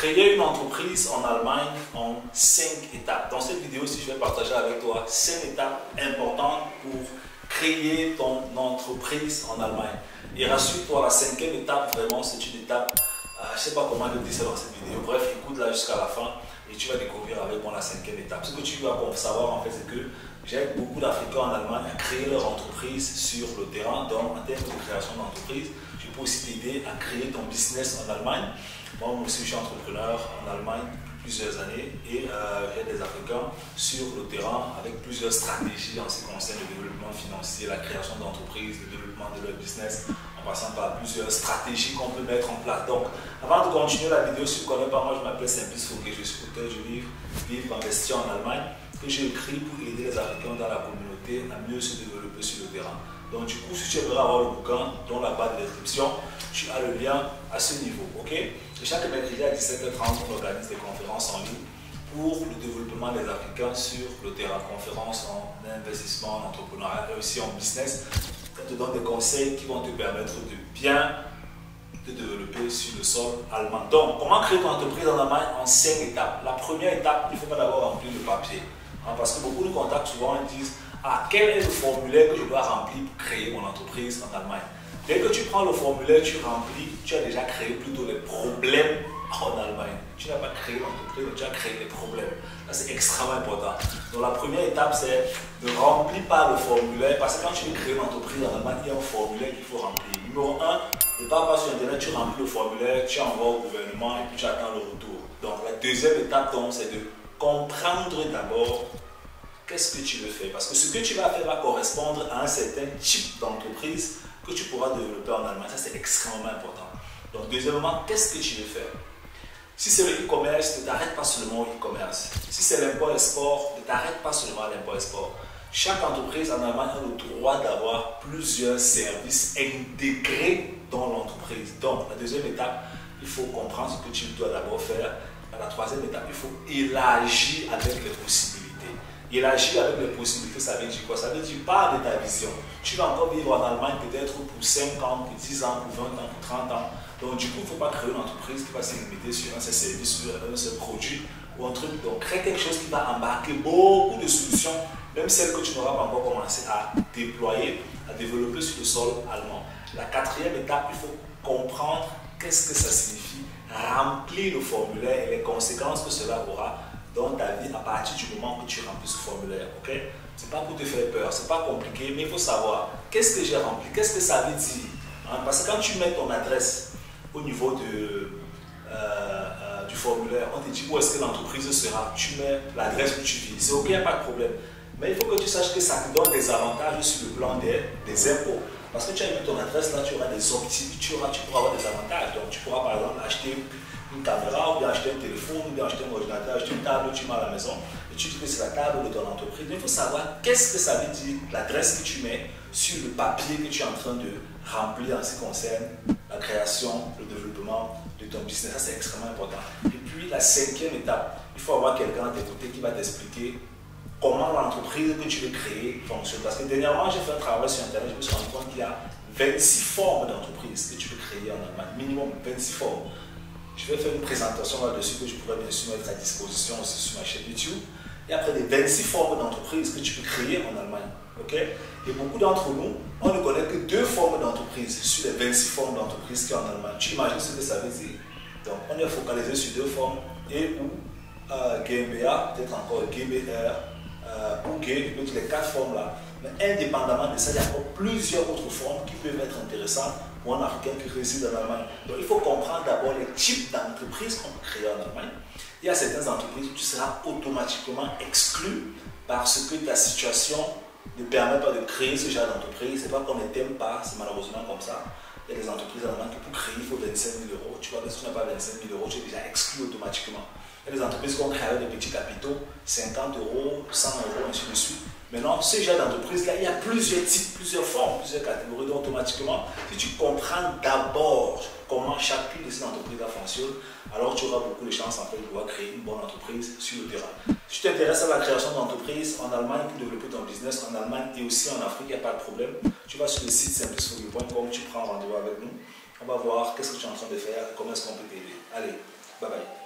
Créer une entreprise en Allemagne en 5 étapes. Dans cette vidéo-ci, je vais partager avec toi 5 étapes importantes pour créer ton entreprise en Allemagne. Et rassure-toi, la 5e étape, vraiment, c'est une étape, je ne sais pas comment le dire dans cette vidéo. Bref, écoute-la jusqu'à la fin et tu vas découvrir avec moi la 5e étape. Ce que tu dois savoir, en fait, c'est que j'aide beaucoup d'Africains en Allemagne à créer leur entreprise sur le terrain. Donc, en termes de création d'entreprise, je peux aussi t'aider à créer ton business en Allemagne. Moi aussi, je suis entrepreneur en Allemagne depuis plusieurs années et j'aide des Africains sur le terrain avec plusieurs stratégies en ce qui concerne le développement financier, la création d'entreprises, le développement de leur business, en passant par plusieurs stratégies qu'on peut mettre en place. Donc, avant de continuer la vidéo, si tu ne connais pas, moi je m'appelle Simplice Fouquet, je suis auteur du livre Vivre, investir en Allemagne, que j'ai écrit pour aider les Africains dans la communauté à mieux se développer sur le terrain. Donc du coup, si tu aimerais avoir le bouquin, dans la barre de description, tu as le lien à ce niveau, ok? Et chaque mercredi à 17h30, on organise des conférences en ligne pour le développement des Africains sur le terrain. Conférences en investissement, en entrepreneuriat et aussi en business. On te donne des conseils qui vont te permettre de bien te développer sur le sol allemand. Donc, comment créer ton entreprise en Allemagne en 5 étapes? La première étape, il faut d'abord remplir le papier. Parce que beaucoup de contacts souvent ils disent: ah, quel est le formulaire que je dois remplir pour créer mon entreprise en Allemagne? Dès que tu prends le formulaire, tu remplis, tu as déjà créé plutôt les problèmes en Allemagne. Tu n'as pas créé l'entreprise, mais tu as créé des problèmes. C'est extrêmement important. Donc la première étape, c'est ne remplis pas le formulaire, parce que quand tu veux créer une entreprise en Allemagne, il y a un formulaire qu'il faut remplir. Numéro 1, ne pars pas sur Internet, tu remplis le formulaire, tu envoies au gouvernement et puis tu attends le retour. Donc la deuxième étape, c'est de comprendre d'abord qu'est-ce que tu veux faire. Parce que ce que tu vas faire va correspondre à un certain type d'entreprise que tu pourras développer en Allemagne. Ça, c'est extrêmement important. Donc, deuxièmement, qu'est-ce que tu veux faire? Si c'est le e-commerce, ne t'arrête pas seulement au e-commerce. Si c'est l'import-export, ne t'arrête pas seulement à l'import-export. Chaque entreprise en Allemagne a le droit d'avoir plusieurs services intégrés dans l'entreprise. Donc, la deuxième étape, il faut comprendre ce que tu dois d'abord faire. La troisième étape, il faut élargir avec les possibilités. Élargir avec les possibilités, ça veut dire quoi? Ça veut dire parle de ta vision. Tu vas encore vivre en Allemagne peut-être pour 5 ans, pour 10 ans, pour 20 ans, pour 30 ans. Donc du coup, il ne faut pas créer une entreprise qui va se limiter sur un seul service, sur un seul produit ou un truc. Donc crée quelque chose qui va embarquer beaucoup de solutions, même celles que tu n'auras pas encore commencé à déployer, à développer sur le sol allemand. La quatrième étape, il faut comprendre qu'est-ce que ça signifie, remplir le formulaire et les conséquences que cela aura dans ta vie à partir du moment que tu remplis ce formulaire, ok? C'est pas pour te faire peur, c'est pas compliqué, mais il faut savoir qu'est-ce que j'ai rempli, qu'est-ce que ça veut dire. Parce que quand tu mets ton adresse au niveau du formulaire, on te dit où est-ce que l'entreprise sera, tu mets l'adresse où tu vis, c'est ok, il n'y a pas de problème. Mais il faut que tu saches que ça te donne des avantages sur le plan des impôts. Parce que tu as mis ton adresse là, tu auras des optiques, tu pourras avoir des avantages. Donc tu pourras par exemple acheter une caméra, ou bien acheter un téléphone, ou bien acheter un ordinateur, acheter une table, tu mets à la maison et tu dis que c'est la table de ton entreprise. Mais il faut savoir qu'est-ce que ça veut dire, l'adresse que tu mets sur le papier que tu es en train de remplir en ce qui concerne la création, le développement de ton business. Ça, c'est extrêmement important. Et puis, la 5e étape, il faut avoir quelqu'un à tes côtés qui va t'expliquer comment l'entreprise que tu veux créer fonctionne. Parce que dernièrement, j'ai fait un travail sur Internet, je me suis rendu compte qu'il y a 26 formes d'entreprise que tu peux créer en Allemagne, minimum 26 formes. Je vais faire une présentation là-dessus que je pourrais bien sûr mettre à disposition aussi sur ma chaîne YouTube. Il y a près de 26 formes d'entreprises que tu peux créer en Allemagne. Okay? Et beaucoup d'entre nous, on ne connaît que 2 formes d'entreprises sur les 26 formes d'entreprises qu'il y a en Allemagne. Tu imagines ce que ça veut dire? Donc, on est focalisé sur 2 formes, et ou GmbH, peut-être encore GbR, ou G, les 4 formes là. Mais indépendamment de ça, il y a encore plusieurs autres formes qui peuvent être intéressantes pour un Africain qui réside en Allemagne. Donc il faut comprendre d'abord les types d'entreprises qu'on peut créer en Allemagne. Il y a certaines entreprises où tu seras automatiquement exclu parce que ta situation ne permet pas de créer ce genre d'entreprise. Ce n'est pas qu'on ne t'aime pas, c'est malheureusement comme ça. Il y a des entreprises en Allemagne qui pour créer, il faut 25 000 euros. Tu vois que si tu n'as pas 25 000 euros, tu es déjà exclu automatiquement. Il y a des entreprises qui ont créé des petits capitaux, 50 euros, 100 euros, ainsi de suite. Maintenant, ce genre d'entreprise-là, il y a plusieurs types, plusieurs formes, plusieurs catégories. Donc, automatiquement, si tu comprends d'abord comment chacune de ces entreprises fonctionne, alors tu auras beaucoup de chances en fait, de pouvoir créer une bonne entreprise sur le terrain. Si tu t'intéresses à la création d'entreprises en Allemagne pour développer ton business en Allemagne et aussi en Afrique, il n'y a pas de problème. Tu vas sur le site simplicefouquet.com, tu prends rendez-vous avec nous. On va voir qu'est-ce que tu es en train de faire, comment est-ce qu'on peut t'aider. Allez, bye bye.